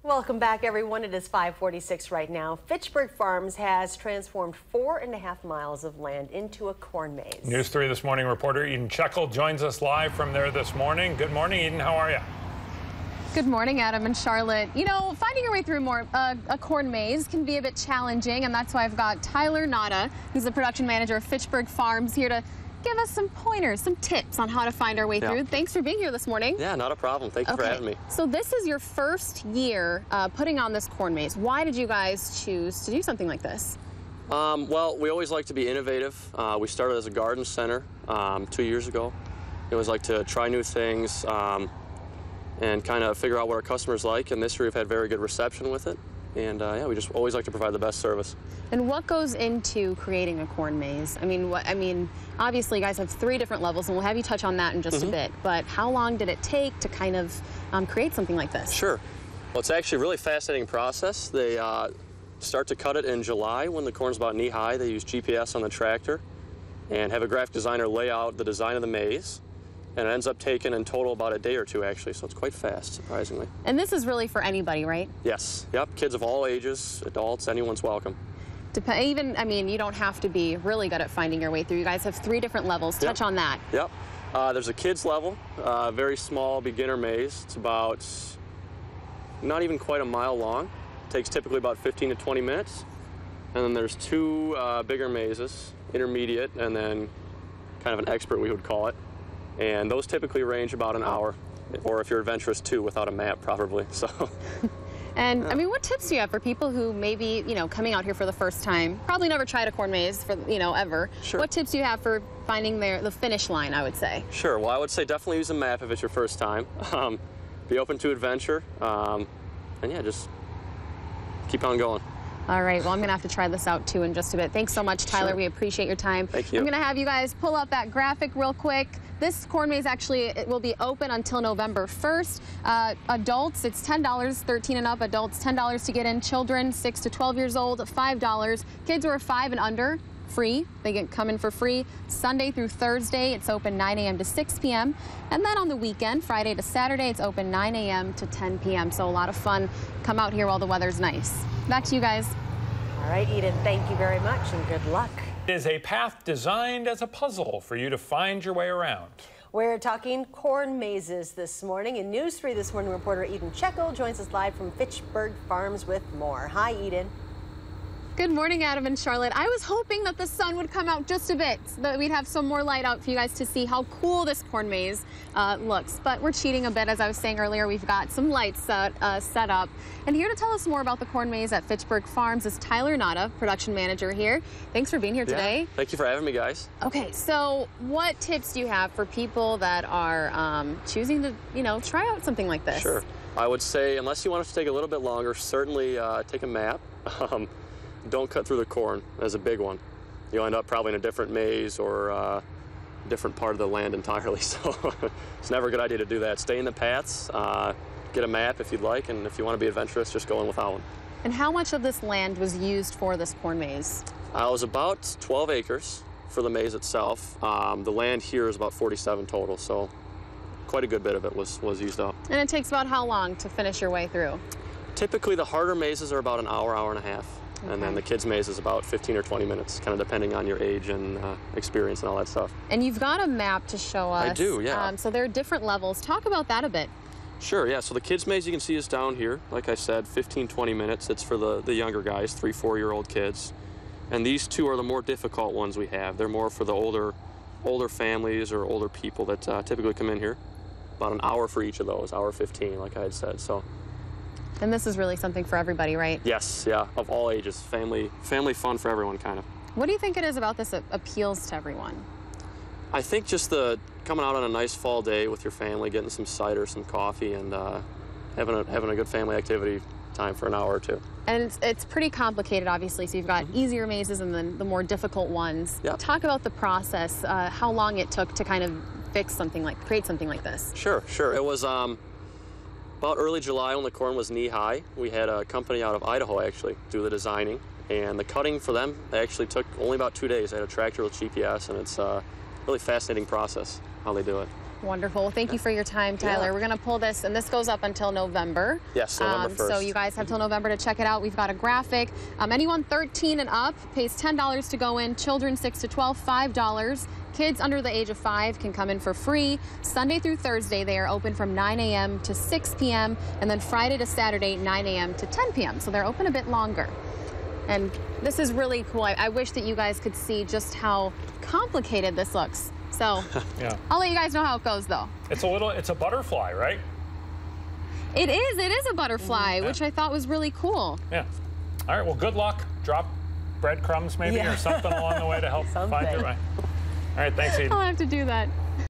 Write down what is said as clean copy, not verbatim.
Welcome back, everyone. It is 5:46 right now. Fitchburg Farms has transformed 4.5 miles of land into a corn maze. News 3 This Morning reporter Eden Checkle joins us live from there this morning. Good morning, Eden. How are you? Good morning, Adam and Charlotte. You know, finding your way through a corn maze can be a bit challenging, and that's why I've got Tyler Nada, who's the production manager of Fitchburg Farms, here to give us some pointers, some tips on how to find our way through. Thanks for being here this morning. Yeah, not a problem. Thank you for having me. So this is your first year putting on this corn maze. Why did you guys choose to do something like this? Well, we always like to be innovative. We started as a garden center 2 years ago. We always like to try new things and kind of figure out what our customers like. And this year we've had very good reception with it. And yeah, we just always like to provide the best service. And what goes into creating a corn maze? I mean, obviously you guys have 3 different levels, and we'll have you touch on that in just a bit. But how long did it take to kind of create something like this? Sure. Well, it's actually a really fascinating process. They start to cut it in July when the corn's about knee high. They use GPS on the tractor and have a graphic designer lay out the design of the maze. And it ends up taking in total about a day or 2, actually, so it's quite fast, surprisingly. And this is really for anybody, right? Yes. Yep. Kids of all ages, adults, anyone's welcome. I mean, you don't have to be really good at finding your way through. You guys have 3 different levels. Touch on that. Yep. There's a kids level, very small beginner maze. It's about not even quite a mile long. It takes typically about 15 to 20 minutes. And then there's 2 bigger mazes, intermediate, and then kind of an expert, we would call it. And those typically range about an hour, or if you're adventurous too, without a map, probably. So. And I mean, what tips do you have for people who maybe, coming out here for the first time, probably never tried a corn maze for, ever? Sure. What tips do you have for finding the finish line, I would say? Sure. Well, I would say definitely use a map if it's your first time. Be open to adventure, and yeah, just keep on going. All right, well, I'm going to have to try this out, too, in just a bit. Thanks so much, Tyler. Sure. We appreciate your time. Thank you. I'm going to have you guys pull up that graphic real quick. This corn maze it will be open until November 1st. Adults, it's $10, 13 and up. Adults, $10 to get in. Children, 6 to 12 years old, $5. Kids who are 5 and under, free. They come in for free. Sunday through Thursday, it's open 9 a.m. to 6 p.m. And then on the weekend, Friday to Saturday, it's open 9 a.m. to 10 p.m. So a lot of fun. Come out here while the weather's nice. Back to you guys. All right, Eden, thank you very much and good luck. It is a path designed as a puzzle for you to find your way around. We're talking corn mazes this morning. In News 3 This Morning, reporter Eden Checkle joins us live from Fitchburg Farms with more. Hi, Eden. Good morning, Adam and Charlotte. I was hoping that the sun would come out just a bit, so that we'd have some more light out for you guys to see how cool this corn maze looks. But we're cheating a bit. As I was saying earlier, we've got some lights set up. And here to tell us more about the corn maze at Fitchburg Farms is Tyler Nada, production manager here. Thanks for being here today. Thank you for having me, guys. Okay, so what tips do you have for people that are choosing to, try out something like this? Sure. I would say, unless you want it to take a little bit longer, certainly take a map. Don't cut through the corn as a big one. You'll end up probably in a different maze or a different part of the land entirely. So it's never a good idea to do that. Stay in the paths, get a map if you'd like, and if you want to be adventurous, just go in without one. And how much of this land was used for this corn maze? It was about 12 acres for the maze itself. The land here is about 47 total, so quite a good bit of it was used up. And it takes about how long to finish your way through? Typically, the harder mazes are about an hour, hour and a half. Okay. And then the kids' maze is about 15 or 20 minutes, kind of depending on your age and experience and all that stuff. And you've got a map to show us. I do, yeah. So there are different levels. Talk about that a bit. Sure, yeah. So the kids' maze you can see is down here. Like I said, 15, 20 minutes. It's for the younger guys, 3, 4-year-old kids. And these 2 are the more difficult ones we have. They're more for the older families or older people that typically come in here. About an hour for each of those, hour 15, like I had said. So. And this is really something for everybody, right? Yes, yeah, of all ages. Family fun for everyone, kind of. What do you think it is about this that appeals to everyone? I think just the coming out on a nice fall day with your family, getting some cider, some coffee, and having a good family activity time for an hour or 2. And it's pretty complicated, obviously, so you've got easier mazes and then the more difficult ones. Yep. Talk about the process, how long it took to kind of create something like this. Sure. It was about early July when the corn was knee-high. We had a company out of Idaho, actually, do the designing. And the cutting for them actually took only about 2 days. They had a tractor with GPS, and it's a really fascinating process, how they do it. Wonderful. Well, thank you for your time, Tyler. Yeah. We're going to pull this, and this goes up until November. Yes, November 1st. So you guys have till November to check it out. We've got a graphic. Anyone 13 and up pays $10 to go in. Children 6 to 12, $5. Kids under the age of 5 can come in for free. Sunday through Thursday, they are open from 9 a.m. to 6 p.m. And then Friday to Saturday, 9 a.m. to 10 p.m. So they're open a bit longer. And this is really cool. I wish that you guys could see just how complicated this looks. So yeah. I'll let you guys know how it goes, though. It's a butterfly, right? It is a butterfly, which I thought was really cool. Yeah. All right, well, good luck. Drop breadcrumbs maybe or something along the way to help find your way. All right, thanks, Eden. I'll have to do that.